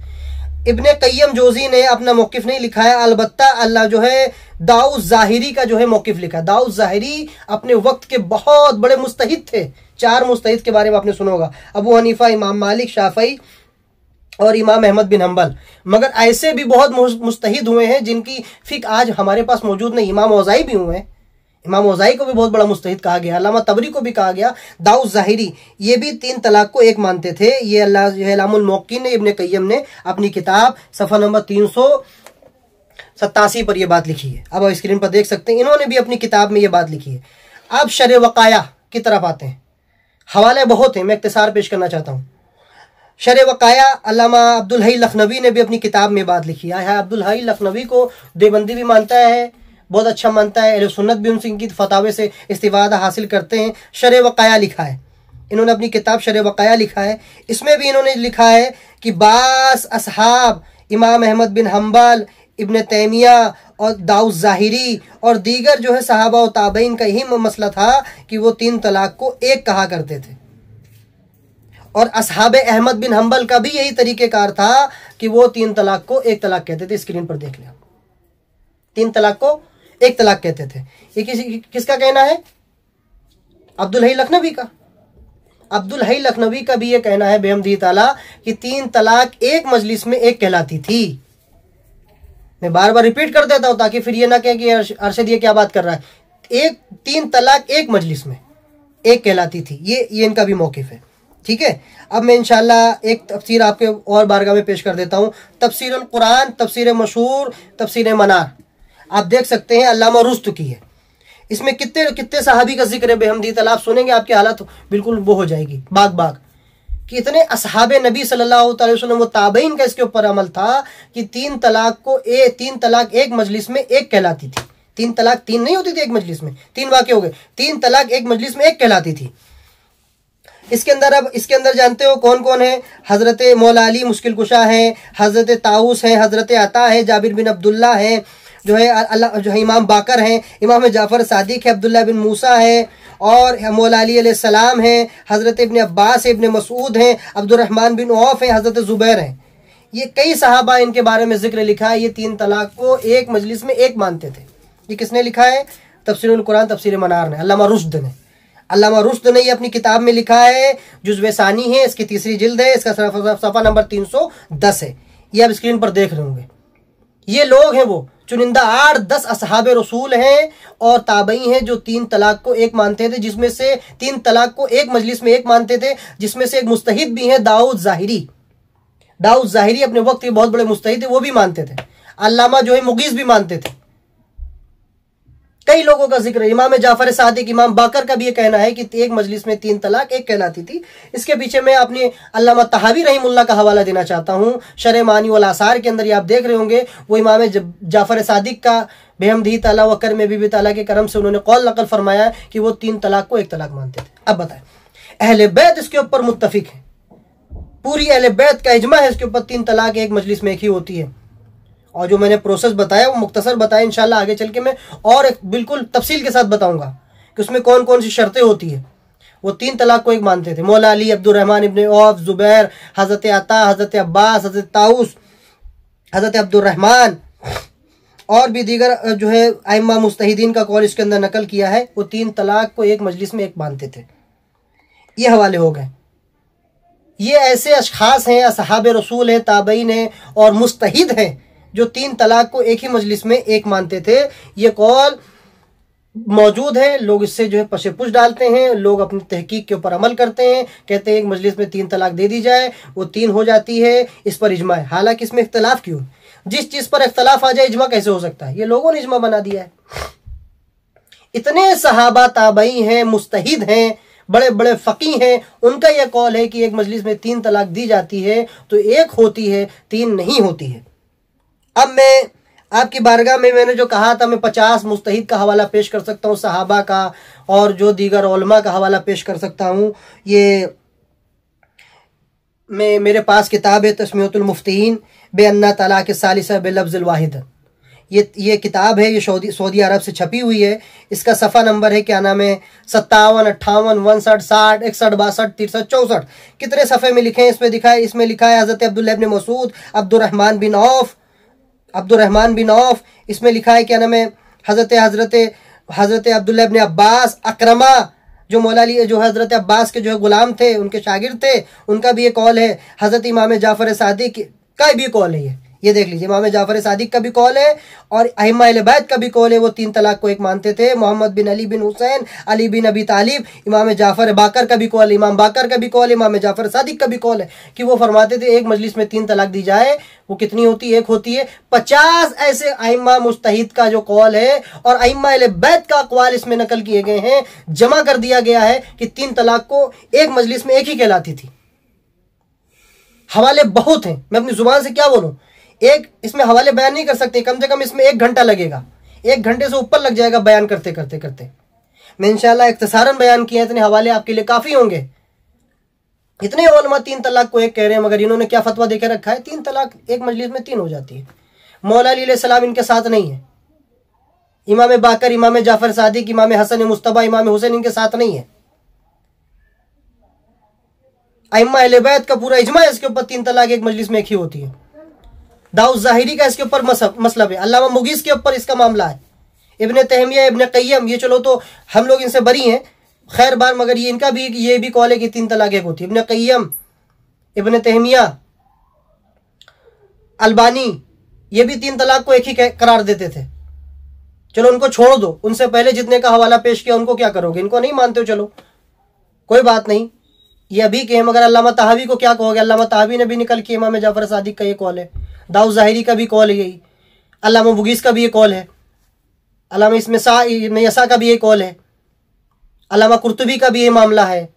इब्ने क़य्यम जौज़ी ने अपना मौक़िफ़ नहीं लिखा है, अलबत्ता अल्लाह जो है दाऊद ज़ाहिरी का जो है मौक़िफ़ लिखा है। दाऊद ज़ाहिरी अपने वक्त के बहुत बड़े मुज्तहिद थे। 4 मुज्तहिद के बारे में आपने सुना होगा, अबू हनीफा, इमाम मालिक, शाफ़ई और इमाम अहमद बिन हम्बल। मगर ऐसे भी बहुत मुज्तहिद हुए हैं जिनकी फ़िक़्ह आज हमारे पास मौजूद नहीं। इमाम औज़ाई भी हुए हैं, इमाम औज़ाई को भी बहुत बड़ा मुज्तहिद कहा गया, अल्लामा तबरी को भी कहा गया। दाऊद ज़ाहिरी ये भी 3 तलाक को एक मानते थे। ये इलामुल मौक़ीन ने इब्ने क़य्यम ने अपनी किताब सफ़ा नंबर 387 पर यह बात लिखी है। अब आप स्क्रीन पर देख सकते हैं, इन्होंने भी अपनी किताब में ये बात लिखी है। अब शर वक़ाया की तरफ आते हैं, हवाले बहुत हैं, मैं इख्तिसार पेश करना चाहता हूँ। शर वक़ाया अल्लामा अब्दुल हई लखनवी ने भी अपनी किताब में बात लिखी है। अब्दुल हई लखनवी को देवबंदी भी मानता है, बहुत अच्छा मानता है, अहले सुन्नत भी उनकी फतावे से इस्तिफादा हासिल करते हैं। शर वक़ाया लिखा है इन्होंने, अपनी किताब शर वक़ाया लिखा है। इसमें भी इन्होंने लिखा है कि बास असहाब इमाम अहमद बिन हम्बल, इब्न तैमिया और दाऊद ज़ाहिरी और दीगर जो है सहाबा और ताबईन का यही मसला था कि वो 3 तलाक को एक कहा करते थे। और असहाब अहमद बिन हम्बल का भी यही तरीक़ेकार था कि वो 3 तलाक को एक तलाक कहते थे। स्क्रीन पर देख लें, 3 तलाक को एक तलाक कहते थे। ये किसका कहना है? अब्दुल हई लखनवी का। अब्दुल हई लखनवी का भी ये कहना है बेहमदी ताला कि 3 तलाक एक मजलिस में एक कहलाती थी। मैं बार बार रिपीट कर देता हूं ताकि फिर ये ना कहे कि अरशद ये क्या बात कर रहा है। 3 तलाक एक मजलिस में एक कहलाती थी, ये इनका भी मौक़िफ़ है। ठीक है, अब मैं इंशाल्लाह एक तफसीर आपके और बारगाह में पेश कर देता हूँ। तफसीरुल कुरान, तफसीर मशहूर, तफसीर मनार, आप देख सकते हैं अल्लामा रुस्तु की है। इसमें कितने सहाबी का जिक्र है बेहमदी ताला, आप सुनेंगे आपकी हालत बिल्कुल वो हो जाएगी बाग बाग कि इतने असहाबे नबी सल्लल्लाहु अलैहि वसल्लम व ताबईन का इसके ऊपर अमल था कि 3 तलाक एक मजलिस में एक कहलाती थी। 3 तलाक 3 नहीं होती थी एक मजलिस में, 3 वाक़े हो गए, 3 तलाक एक मजलिस में एक कहलाती थी। इसके अंदर जानते हो कौन कौन है? हज़रत मौला अली मुश्किल कुशा है, हज़रत ताऊस है, हज़रत अता है, जाबिर बिन अब्दुल्ला है, जो है इमाम बाकर हैं, इमाम जाफ़र सादिक है, अब्दुल्ला बिन मूसा है, और मौला अली अलैहिस्सलाम हैं, हज़रत इब्न अब्बास है, इब्न मसूद हैं, अब्दुर्रहमान बिन औफ हैं, हज़रत ज़ुबैर हैं। ये कई सहाबा इनके बारे में जिक्र लिखा है। ये 3 तलाक को एक मजलिस में एक मानते थे। ये किसने लिखा है? तफसीरुल कुरान, तफसीर मनार ने, अल्लामा रुश्द ने। अल्लामा रुश्द ने ये अपनी किताब में लिखा है, जुज़्व सानी है, इसकी 3री जिल्द है, इसका सफ़ा नंबर 310 है। ये आप स्क्रीन पर देख रहे होंगे। ये लोग हैं वो चुनिंदा 8-10 असहाब रसूल हैं और ताबई हैं जो 3 तलाक को एक मानते थे, जिसमें से 3 तलाक को एक मजलिस में एक मानते थे, जिसमें से एक मुस्तहिद भी हैं दाऊद ज़ाहिरी। दाऊद ज़ाहिरी अपने वक्त के बहुत बड़े मुस्तहिद थे, वो भी मानते थे। अल्लामा जो है मुगीस भी मानते थे। कई लोगों का जिक्र है, इमाम जाफ़र सादिक, इमाम बाकर का भी ये कहना है कि एक मजलिस में 3 तलाक एक कहलाती थी। इसके पीछे मैं अपने अल्लामा तहावी रहीमुल्लाह का हवाला देना चाहता हूँ। शरह मानी वल आसार के अंदर ये आप देख रहे होंगे, वो इमाम जाफ़र सादिक का बेहमदी ताला व करम बीबी ताला के करम से उन्होंने कौल नकल फरमाया कि वो 3 तलाक को एक तलाक मानते थे। अब बताएं, अहले बैत इसके ऊपर मुत्तफिक है, पूरी अहले बैत का इजमा है इसके ऊपर 3 तलाक एक मजलिस में एक ही होती है। और जो मैंने प्रोसेस बताया वो मुख्तसर बताया, इंशाल्लाह आगे चल के मैं और एक बिल्कुल तफसील के साथ बताऊंगा कि उसमें कौन कौन सी शर्तें होती है। वो 3 तलाक को एक मानते थे। मौला Ali, Abdurrahman ibn Auf, Zubair, हज़रत अता, हज़रत अब्बास, हज़रत ताऊस, हज़रत अब्दुर्रहमान और भी दीगर जो है आइम्मा मुस्तहिदीन का कौल इसके अंदर नकल किया है। वो 3 तलाक को एक मजलिस में एक मानते थे। ये हवाले हो गए। ये ऐसे अशखास हैं, असहाब रसूल हैं, ताबईन हैं और मुस्तहिद हैं जो 3 तलाक को एक ही मजलिस में एक मानते थे। ये कौल मौजूद है, लोग इससे जो है पशेपुश डालते हैं, लोग अपनी तहकीक के ऊपर अमल करते हैं, कहते हैं एक मजलिस में 3 तलाक दे दी जाए, वो 3 हो जाती है, इस पर इजमा है। हालांकि इसमें इख्तलाफ क्यों? जिस चीज पर इख्तलाफ आ जाए इजमा कैसे हो सकता है? ये लोगों ने इजमा बना दिया है। इतने सहाबा ताबई हैं, मुस्तहिद हैं, बड़े बड़े फकी हैं, उनका यह कौल है कि एक मजलिस में 3 तलाक दी जाती है तो एक होती है, 3 नहीं होती है। अब मैं आपकी बारगाह में मैंने जो कहा था, मैं 50 मुस्तहिद का हवाला पेश कर सकता हूँ, सहाबा का और जो दीगर उलमा का हवाला पेश कर सकता हूँ। ये मेरे पास किताब है तस्मीयतुल मुफ्तीन बेअन्ना तलाक सालिसा बिलफ्ज़िल वाहिद। ये किताब है, ये सऊदी अरब से छपी हुई है। इसका सफ़ा नंबर है, क्या नाम है, 57, 58, 59, 60, 61, 62, 63, 64। कितने सफ़े में लिखे हैं इसमें लिखा है हज़रत अब्दुल्लाह इब्न मसूद, अब्दुर्रहमान बिन औफ। इसमें लिखा है क्या नाम है, हज़रत अब्दुल्लाह इब्न अब्बास, अकरमा जो मौला अली जो हज़रत अब्बास के जो है गुलाम थे, उनके शागिर्द थे, उनका भी ये कौल है। हज़रत इमाम जाफ़र सादिक का भी कौल है। ये देख लीजिए, इमाम जाफ़र सादिक का भी कौल है और अइम्मा अहले बैत का भी कौल है। वो 3 तलाक को एक मानते थे। मोहम्मद बिन अली बिन हुसैन, अली बिन अबी तालिब, इमाम जाफ़र बाकर का भी कौल है, इमाम बाकर का भी कौल है, इमाम जाफ़र सादिक का भी कौल है कि वो फरमाते थे एक मजलिस में 3 तलाक दी जाए, वो कितनी होती है? एक होती है। 50 ऐसे अइम्मा मुस्तहिद का जो कौल है और अइम्मा अहले बैत का अक़वाल इसमें नकल किए गए हैं, जमा कर दिया गया है कि 3 तलाक को एक मजलिस में एक ही कहलाती थी। हवाले बहुत हैं, मैं अपनी जुबान से क्या बोलूं, एक इसमें हवाले बयान नहीं कर सकते। कम से कम इसमें 1 घंटा लगेगा, 1 घंटे से ऊपर लग जाएगा बयान करते करते। मैं इंशाल्लाह इख्तिसारन बयान किया, इतने हवाले आपके लिए काफ़ी होंगे। इतने उलमा 3 तलाक को एक कह रहे हैं, मगर इन्होंने क्या फतवा देकर रखा है? 3 तलाक एक मजलिस में 3 हो जाती है। मौला अली अलैहिस्सलाम इनके साथ नहीं है, इमाम बाकर, इमाम जाफ़र सादिक, इमाम हसन मुस्तबा, इमाम हुसैन इनके साथ नहीं है। अइम्मा अहले बैत का पूरा इजमा है इसके ऊपर, 3 तलाक एक मजलिस में एक ही होती है। दाऊद ज़ाहिरी का इसके ऊपर मसलब है, अल्लामा मुगीस के ऊपर इसका मामला है। इब्ने तैमिया, इब्ने क़य्यम, ये चलो तो हम लोग इनसे बरी हैं, खैर बार, मगर ये इनका भी ये भी कौल है कि 3 तलाक एक होती है। इब्ने क़य्यम, इब्ने तैमिया, अलबानी, ये भी 3 तलाक को एक ही करार देते थे। चलो उनको छोड़ दो, उनसे पहले जितने का हवाला पेश किया उनको क्या करोगे? इनको नहीं मानते हो, चलो कोई बात नहीं, ये अभी के हैं। मगर अल्लामा तहावी को क्या कहोगे? अल्लामा तहावी ने भी निकल के इमाम जाफ़र सादिक का ये कौल है, दाऊद ज़ाहिरी का भी कौल है यही, अल्लामा मुगीस का भी ये कौल है, अल्लामा इसमें यसा का भी ये कौल है, अल्लामा कुर्तुबी का भी ये मामला है।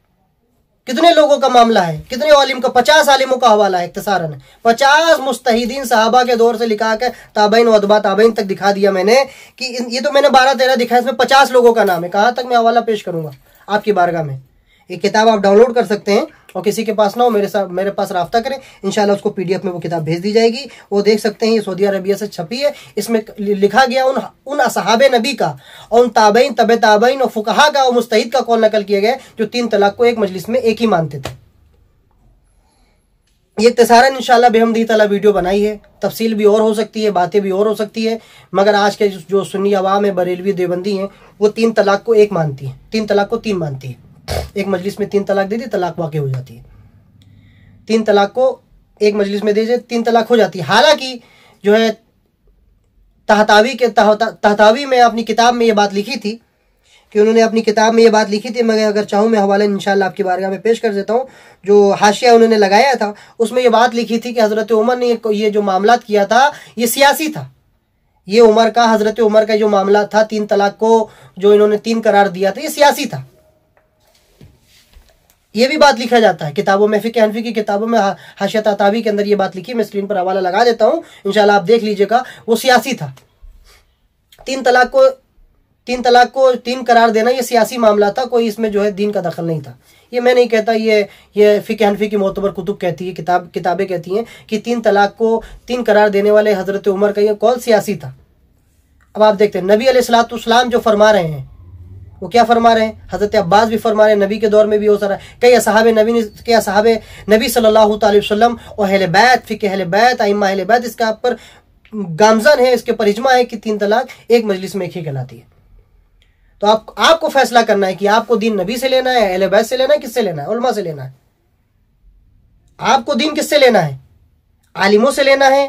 कितने लोगों का मामला है, कितने आलिम का? 50 आलिमों का हवाला है इख्तिसारन, 50 मुस्तहिदीन सहाबा के दौर से लिखा कर ताबईन व अतबा ताबईन तक दिखा दिया मैंने कि ये तो मैंने 12-13 दिखा, इसमें 50 लोगों का नाम है। कहाँ तक मैं हवाला पेश करूंगा आपकी बारगाह में? ये किताब आप डाउनलोड कर सकते हैं और किसी के पास ना हो मेरे पास राब्ता करें, इंशाल्लाह उसको PDF में वो किताब भेज दी जाएगी, वो देख सकते हैं। ये सऊदी अरबिया से छपी है, इसमें लिखा गया उन असहाबे नबी का और उन ताबईन, तबे ताबईन और फुकहा का और मुस्तहिद का कौल नकल किए गए जो 3 तलाक को एक मजलिस में एक ही मानते थे। ये इख्तिसारन इंशाल्लाह बेहमदी ताला वीडियो बनाई है, तफसील भी और हो सकती है, बातें भी और हो सकती है, मगर आज के जो सुन्नी अवाम है, बरेलवी देवबंदी हैं, वो 3 तलाक को एक मानती है, 3 तलाक को 3 मानती है। एक मजलिस में 3 तलाक दे दी, तलाक वाक़ई हो जाती है। 3 तलाक को एक मजलिस में दे दे, 3 तलाक हो जाती है। हालांकि जो है तहतावी में अपनी किताब में ये बात लिखी थी कि उन्होंने अपनी किताब में ये बात लिखी थी, मगर अगर चाहूँ मैं हवाला इंशाल्लाह आपकी बारगाह में पेश कर देता हूँ। जो हाशिया उन्होंने लगाया था उसमें ये बात लिखी थी कि हज़रत उमर ने ये जो मामला किया था ये सियासी था। ये हज़रत उमर का जो मामला था 3 तलाक को जो इन्होंने 3 करार दिया था, ये सियासी था। ये भी बात लिखा जाता है किताबों में, फ़िक़्ह हनफ़ी की किताबों में, हाशिया तहतावी के अंदर ये बात लिखी, मैं स्क्रीन पर हवाला लगा देता हूँ, इंशाल्लाह आप देख लीजिएगा। वो सियासी था, 3 तलाक को तीन तलाक को तीन करार देना ये सियासी मामला था, कोई इसमें जो है दीन का दखल नहीं था। ये मैं नहीं कहता, ये फ़िक़्ह हनफ़ी की मोतबर कुतुब कहती है, किताबें कहती हैं कि तीन तलाक को तीन करार देने वाले हज़रत उमर का ये कौल सियासी था। अब आप देखते हैं नबी अलैहिस्सलाम जो फरमा रहे हैं वो क्या फरमा रहे हैं, हज़रत अब्बास भी फरमा रहे हैं, नबी के दौर में भी हो रहा है, कई असहाबे नबी सल्लल्लाहु अलैहि वसल्लम और अहले बैत, फ़िक़्ह अहले बैत, अइम्मा अहले बैत इसका पर गामज़न है, इसके पर इज्मा है कि तीन तलाक एक मजलिस में एक ही कहलाती है। तो आपको फैसला करना है कि आपको दीन नबी से लेना है, अहले बैत से लेना है, किससे लेना है, उलमा से लेना है। आपको दीन किससे लेना है, आलिमों से लेना है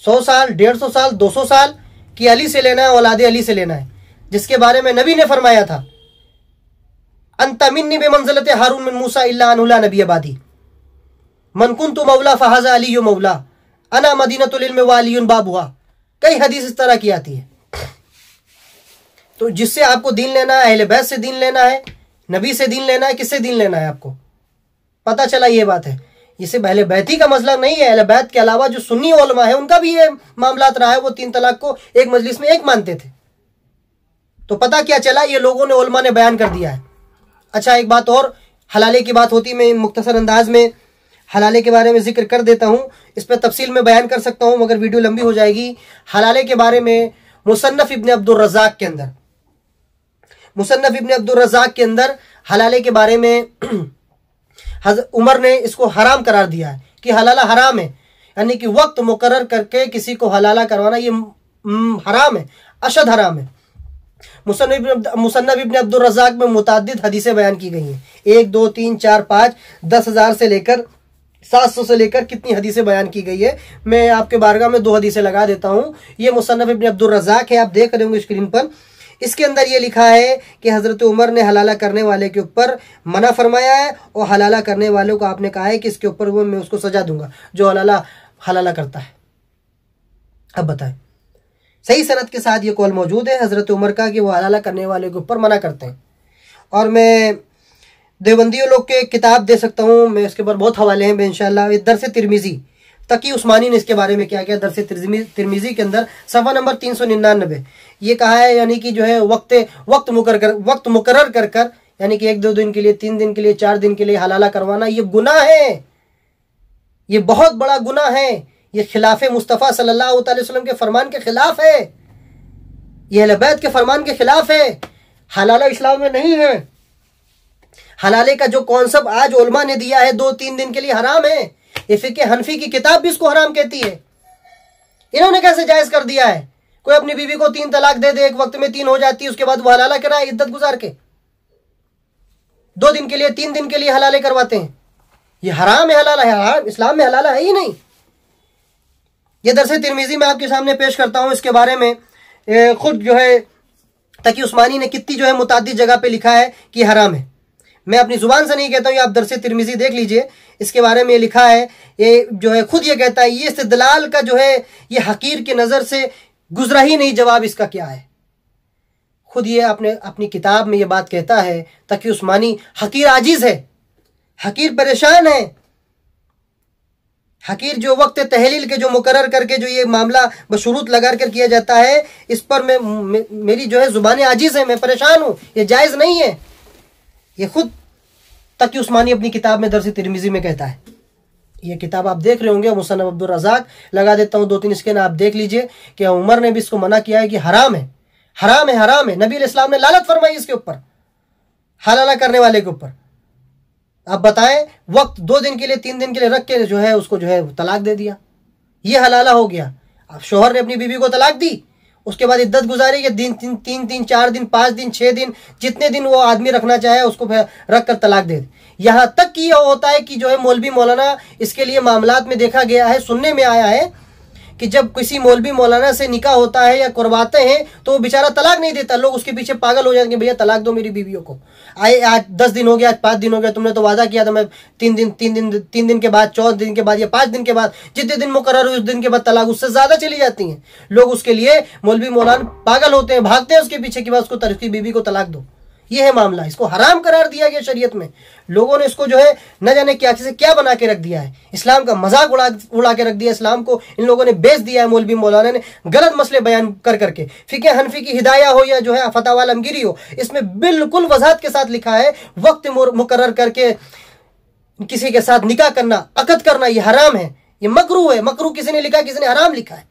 100 साल 150 साल 200 साल, कि अली से लेना है, औलादे अली से लेना है, जिसके बारे में नबी ने फरमाया था अंत मिन्नी बेमंज़िलत हारून मिन मूसा इल्ला अनुला नबी अबादी मन कुन्तु मौला फहाज़ा अली मौला अना मदीनतुल इल्म व अलीयुन बाबुहा। कई हदीस इस तरह की आती है। तो जिससे आपको दीन लेना है, अहले बैत से दीन लेना है, नबी से दीन लेना है, किससे दीन लेना है आपको पता चला, ये बात है। इसे अहले बैती का मसला नहीं है, अहले बैत के अलावा जो सुन्नी उलमा है उनका भी ये मामलात रहा है, वो तीन तलाक को एक मजलिस में एक मानते थे। तो पता क्या चला, ये लोगों ने उलमा ने बयान कर दिया है। अच्छा, एक बात और, हलाले की बात होती, मैं मुख्तसर अंदाज में हलाले के बारे में जिक्र कर देता हूँ, इस पर तफसील में बयान कर सकता हूँ मगर वीडियो लंबी हो जाएगी। हलाले के बारे में मुसन्नफ इब्न अब्दुर रज़ाक के अंदर हलाले के बारे में उमर ने इसको हराम करार दिया है कि हलाला हराम है, यानी कि वक्त मुकर्रर करके किसी को हलाला करवाना ये हराम है, अशद हराम है। मुसन्नफ इब्न अब्दुर रज़ाक में मुतअद्दिद हदीसें बयान की गई हैं, 1 2 3 4 5 10,000 से लेकर 700 से लेकर कितनी हदीसें बयान की गई है। मैं आपके बारगाह में 2 हदीसें लगा देता हूँ। ये मुसन्नफ इब्न अब्दुर रज़ाक है, आप देख रहे होंगे स्क्रीन पर। इसके अंदर ये लिखा है कि हज़रत उमर ने हलाला करने वाले के ऊपर मना फरमाया है और हलाला करने वालों को आपने कहा है कि इसके ऊपर वो मैं उसको सजा दूंगा जो हलाला करता है। अब बताएं, सही सनद के साथ ये कौल मौजूद है हज़रत उमर का कि वो हलाला करने वाले के ऊपर मना करते हैं। और मैं देवबंदियों लोग के किताब दे सकता हूँ, मैं इसके ऊपर बहुत हवाले हैं इंशाअल्लाह। दरस तिरमिज़ी, तकी उस्मानी ने इसके बारे में क्या किया, दरस तिरमिज़ी के अंदर सफ़ा नंबर 399 ये कहा है, यानी कि जो है वक्त मुकर्रर कर यानी कि 1-2 दिन के लिए, 3 दिन के लिए, 4 दिन के लिए हलाला करवाना ये गुनाह है, ये बहुत बड़ा गुनाह है, ये खिलाफ मुस्तफ़ा सल्लल्लाहु अलैहि वसल्लम के फरमान के खिलाफ है, ये अहले बैत के फरमान के खिलाफ है। हलाला इस्लाम में नहीं है। हलाले का जो कॉन्सेप्ट आज उलमा ने दिया है 2-3 दिन के लिए हराम है, ये फ़िक़्ह हनफ़ी की किताब भी इसको हराम कहती है। इन्होंने कैसे जायज़ कर दिया है? कोई अपनी बीवी को 3 तलाक दे दे, एक वक्त में 3 हो जाती है, उसके बाद वो हलाला कराए इद्दत गुजार के, 2 दिन के लिए 3 दिन के लिए हलाले करवाते हैं। ये हराम है, हलाला है, हराम इस्लाम में हलाला है ही नहीं। ये दरस तिरमिज़ी में आपके सामने पेश करता हूँ। इसके बारे में खुद जो है तकी उस्मानी ने कितनी जो है मुतअद्दिद जगह पे लिखा है कि हराम है। मैं अपनी ज़ुबान से नहीं कहता हूँ, आप दरस तिरमिज़ी देख लीजिए, इसके बारे में लिखा है। ये जो है खुद ये कहता है, ये इस्तिदलाल का जो है ये हकीर की नज़र से गुजरा ही नहीं, जवाब इसका क्या है। खुद ये अपनी किताब में ये बात कहता है तकी उस्मानी। हकीर आजिज़ है, हकीर परेशान है। हकीर जो वक्त तहलील के जो मुकर्रर करके जो ये मामला बशुरूत लगा कर किया जाता है, इस पर मेरी जो है ज़ुबान आजिज़ है, मैं परेशान हूँ, ये जायज़ नहीं है। ये खुद तकी उस्मानी अपनी किताब में दरस तिरमिज़ी में कहता है। ये किताब आप देख रहे होंगे, मुसन्नफ अब्दुर रज़ाक, लगा देता हूँ 2-3 स्कैन, आप देख लीजिए कि उमर ने भी इसको मना किया है कि हराम है, हराम है, हराम है। नबी अलैहिस्सलाम ने लानत फरमाई इसके ऊपर, हलाला करने वाले के ऊपर। अब बताएं, वक्त 2 दिन के लिए 3 दिन के लिए रख के जो है उसको जो है तलाक दे दिया, ये हलाला हो गया। अब शोहर ने अपनी बीवी को तलाक दी, उसके बाद इद्दत गुजारी कि 3 दिन 4 दिन 5 दिन 6 दिन जितने दिन वो आदमी रखना चाहे उसको रख कर तलाक दे। यहाँ तक कि यह होता है कि जो है मौलवी मौलाना इसके लिए मामलात में देखा गया है, सुनने में आया है कि जब किसी मौलवी मौलाना से निकाह होता है या करवाते हैं तो वो बेचारा तलाक नहीं देता, लोग उसके पीछे पागल हो जाएंगे, भैया तलाक दो मेरी बीवियों को। आए आज 10 दिन हो गया, आज 5 दिन हो गया, तुमने तो वादा किया था मैं 3 दिन के बाद, 14 दिन के बाद या 5 दिन के बाद, जितने दिन मुकर्रर हुए उस दिन के बाद तलाक, उससे ज्यादा चली जाती हैं। लोग उसके लिए मौलवी मौलाना पागल होते हैं, भागते हैं उसके पीछे कि बस उसकी बीवी को तलाक दो। ये है मामला। इसको हराम करार दिया गया शरीयत में। लोगों ने इसको जो है न जाने क्या से क्या बना के रख दिया है, इस्लाम का मजाक उड़ा के रख दिया। इस्लाम को इन लोगों ने बेच दिया है, मौलवी मौलाना ने गलत मसले बयान कर करके। फिके हनफी की हिदाया हो या जो है फतवा आलमगीरी हो, इसमें बिल्कुल वजाहत के साथ लिखा है वक्त मुकर्रर करके किसी के साथ निकाह करना, अकद करना ये हराम है, ये मकरू है। मकरू किसी ने लिखा, किसी ने हराम लिखा है।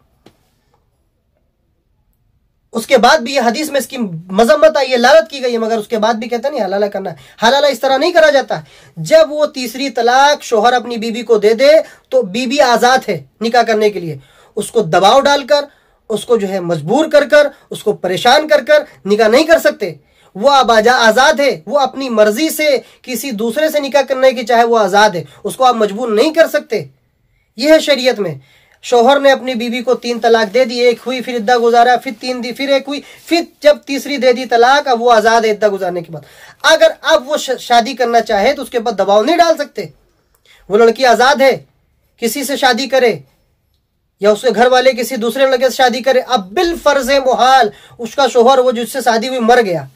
उसके बाद भी ये हदीस में इसकी मजम्मत आई है, लानत की गई है, मगर उसके बाद भी कहता नहीं हलाला करना है। हलाला इस तरह नहीं करा जाता। जब वो तीसरी तलाक शोहर अपनी बीबी को दे दे तो बीबी आजाद है निकाह करने के लिए। उसको दबाव डालकर, उसको जो है मजबूर कर कर, उसको परेशान कर कर निकाह नहीं कर सकते। वो अब आजाद है, वो अपनी मर्जी से किसी दूसरे से निकाह करने की चाहे वो आजाद है, उसको आप मजबूर नहीं कर सकते। यह है शरीयत में। शोहर ने अपनी बीवी को 3 तलाक दे दी, एक हुई फिर इद्दा गुजारा, फिर 3 दी, फिर एक हुई, फिर जब तीसरी दे दी तलाक, अब वो आजाद है इद्दा गुजारने के बाद। अगर अब वो शादी करना चाहे तो उसके ऊपर दबाव नहीं डाल सकते। वो लड़की आजाद है, किसी से शादी करे या उसके घर वाले किसी दूसरे लड़के से शादी करे, अब बिल फर्ज मुहाल उसका शोहर वो जिससे शादी हुई मर गया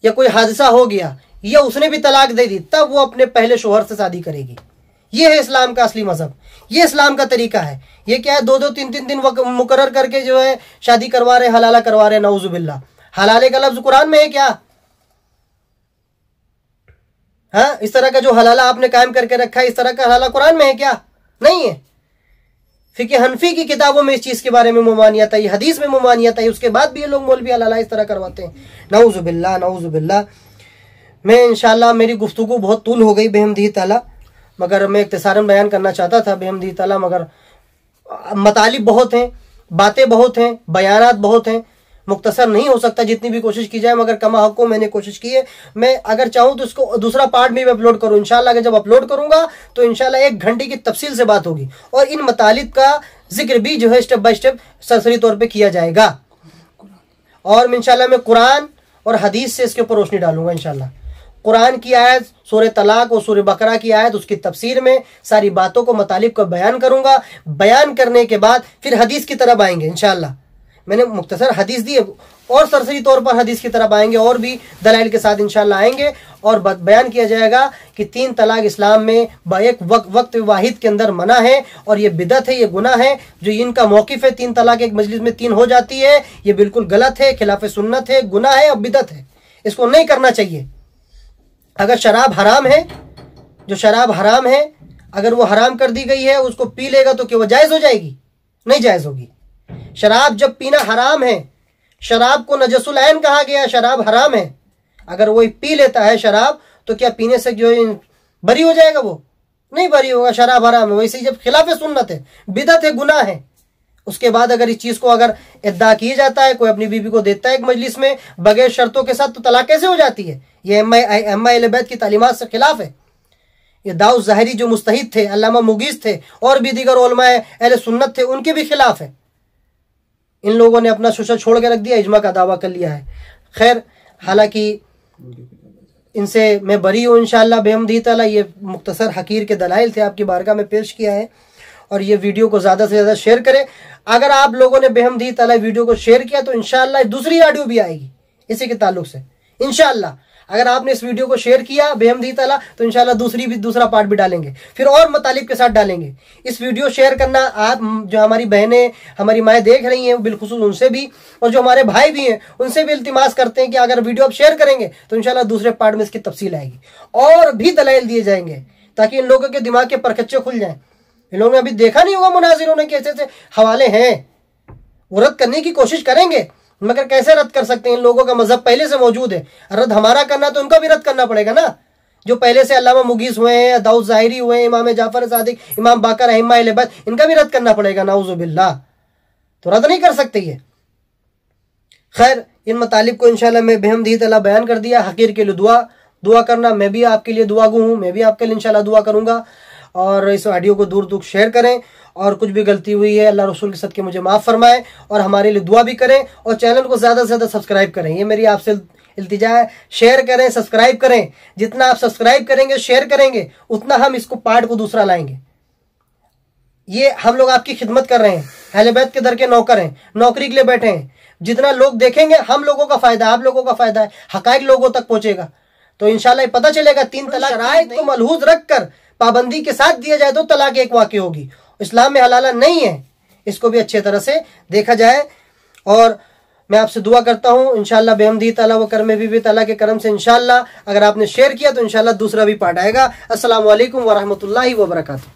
या कोई हादसा हो गया या उसने भी तलाक दे दी, तब वो अपने पहले शोहर से शादी करेगी। ये है इस्लाम का असली मजहब, ये इस्लाम का तरीका है। ये क्या है, 2-2 3-3 दिन मुकर्रर करके जो है शादी करवा रहे, हलाला करवा रहे। नऊजुबिल्लाह। हलाले का लफ्ज कुरान में है क्या? हाँ, इस तरह का जो हलाला आपने कायम करके रखा है, इस तरह का हलाला कुरान में है क्या? नहीं है। फिके हनफी की किताबों में इस चीज के बारे में मुमानियत है, हदीस में मुमानियत है, उसके बाद भी ये लोग मौलवी हलाला इस तरह करवाते हैं। नऊजुबिल्लाह नऊजुबिल्लाह। मैं इंशाल्लाह, मेरी गुफ्तगू बहुत तूल हो गई बेहमदी ताला, मगर मैं इख्तिसारन बयान करना चाहता था बेहमदी ताला, मगर मतालिब बहुत हैं, बातें बहुत हैं, बयानात बहुत हैं, मुख्तसर नहीं हो सकता जितनी भी कोशिश की जाए, मगर कमा हक को मैंने कोशिश की है। मैं अगर चाहूँ तो इसको दूसरा पार्ट भी मैं अपलोड करूँ इंशाल्लाह। अगर जब अपलोड करूँगा तो इंशाल्लाह 1 घंटे की तफसील से बात होगी और इन मतालिब का जिक्र भी जो है स्टेप बाय स्टेप सरसरी तौर पर किया जाएगा। और इंशाल्लाह मैं कुरान और हदीस से इसके ऊपर रोशनी डालूंगा इंशाल्लाह। कुरान की आयत, सूरह तलाक और सूरह बकरा की आयत, उसकी तफसीर में सारी बातों को मतालिब को बयान करूंगा। बयान करने के बाद फिर हदीस की तरफ आएंगे इंशाल्लाह। मैंने मुख्तसर हदीस दी और सरसरी तौर पर हदीस की तरफ आएंगे और भी दलाइल के साथ इंशाल्लाह आएंगे और बयान किया जाएगा कि 3 तलाक इस्लाम में एक वक्त वाहिद के अंदर मना है और ये बिदत है, ये गुनाह है। जो इनका मौकिफ है 3 तलाक एक मजलिस में 3 हो जाती है, ये बिल्कुल गलत है, खिलाफ सुन्नत है, गुनाह है और बिदत है। इसको नहीं करना चाहिए। अगर शराब हराम है, जो शराब हराम है, अगर वो हराम कर दी गई है, उसको पी लेगा तो क्या वो जायज़ हो जाएगी? नहीं जायज़ होगी। शराब जब पीना हराम है, शराब को नजसुल ऐन कहा गया, शराब हराम है, अगर वो पी लेता है शराब तो क्या पीने से जो बरी हो जाएगा? वो नहीं बरी होगा, शराब हराम है। वैसे ही जब खिलाफ सुन्नत है, बिदत है, गुनाह है, उसके बाद अगर इस चीज़ को अगर इद्दा किया जाता है, कोई अपनी बीवी को देता है एक मजलिस में बगैर शर्तों के साथ, तो तलाक कैसे हो जाती है? ये अम्मा अहले बैत की तालीमात से खिलाफ है। ये दाऊद ज़ाहिरी जो मुस्तहिद थे, अल्लामा मुगीस थे और भी दीगर उलमाए अहले सुन्नत थे, उनके भी खिलाफ है। इन लोगों ने अपना शुशा छोड़ के रख दिया, इजमा का दावा कर लिया है। खैर, हालांकि इनसे मैं बरी हूँ इंशाअल्लाह बेहमदी ताला। ये मुख्तसर हकीर के दलाइल थे, आपकी बारगाह में पेश किया है। और ये वीडियो को ज़्यादा से ज़्यादा शेयर करें। अगर आप लोगों ने बेहमदी ताला वीडियो को शेयर किया तो इंशाअल्लाह दूसरी ऑडियो भी आएगी इसी के ताल्लुक से इंशाअल्लाह। अगर आपने इस वीडियो को शेयर किया बेहमदी ताला तो इंशाअल्लाह दूसरा पार्ट भी डालेंगे, फिर और मतालिब के साथ डालेंगे। इस वीडियो शेयर करना, आप जो हमारी बहनें, हमारी माएँ देख रही हैं बिलखुसूस उनसे भी, और जो हमारे भाई भी हैं उनसे भी इल्तिमास करते हैं कि अगर वीडियो आप शेयर करेंगे तो इंशाअल्लाह दूसरे पार्ट में इसकी तफसील आएगी और भी दलाइल दिए जाएंगे, ताकि इन लोगों के दिमाग के परखच्चे खुल जाएं। इन लोगों ने अभी देखा नहीं होगा मुनाजिरों ने कैसे से हवाले हैं, वो रद्द करने की कोशिश करेंगे, मगर कैसे रद्द कर सकते हैं? इन लोगों का मजहब पहले से मौजूद है, रद्द हमारा करना तो उनका भी रद्द करना पड़ेगा ना। जो पहले से अल्लामा मुगीस हुए हैं, दाऊद ज़ाहिरी हुए हैं, इमाम जाफर सादिक, इमाम बाकर अइम्मा अहले बैत, इनका भी रद्द करना पड़ेगा नाउजुबिल्लाह। तो रद्द नहीं कर सकते ये। खैर, इन मतालिब को इंशाल्लाह मैं बेहमदी ताला बयान कर दिया। हकीर के लिए दुआ करना, मैं भी आपके लिए दुआगू हूँ, मैं भी आपके लिए इंशाल्लाह दुआ करूँगा। और इस ऑडियो को दूर दूर शेयर करें, और कुछ भी गलती हुई है अल्लाह रसूल के सदके मुझे माफ़ फरमाए, और हमारे लिए दुआ भी करें, और चैनल को ज़्यादा से ज़्यादा सब्सक्राइब करें। ये मेरी आपसे इल्तिजा है, शेयर करें, सब्सक्राइब करें। जितना आप सब्सक्राइब करेंगे, शेयर करेंगे, उतना हम इसको पार्ट को दूसरा लाएंगे। ये हम लोग आपकी खिदमत कर रहे हैं, अहले बैत के दर के नौकर हैं, नौकरी के लिए बैठे हैं। जितना लोग देखेंगे हम लोगों का फायदा है, आप लोगों का फायदा है, हकायक लोगों तक पहुंचेगा। तो इंशाल्लाह पता चलेगा 3 तलाक शराइत को मलहूज रखकर पाबंदी के साथ दिया जाए तो तलाक एक वाक़ई होगी। इस्लाम में हलाला नहीं है, इसको भी अच्छी तरह से देखा जाए। और मैं आपसे दुआ करता हूँ इंशाल्लाह बेहमदी ताला व करमे भी ताला के करम से इंशाल्लाह अगर आपने शेयर किया तो इंशाल्लाह दूसरा भी पार्ट आएगा। अस्सलामु अलैकुम व रहमतुल्लाहि व बरकातुहू।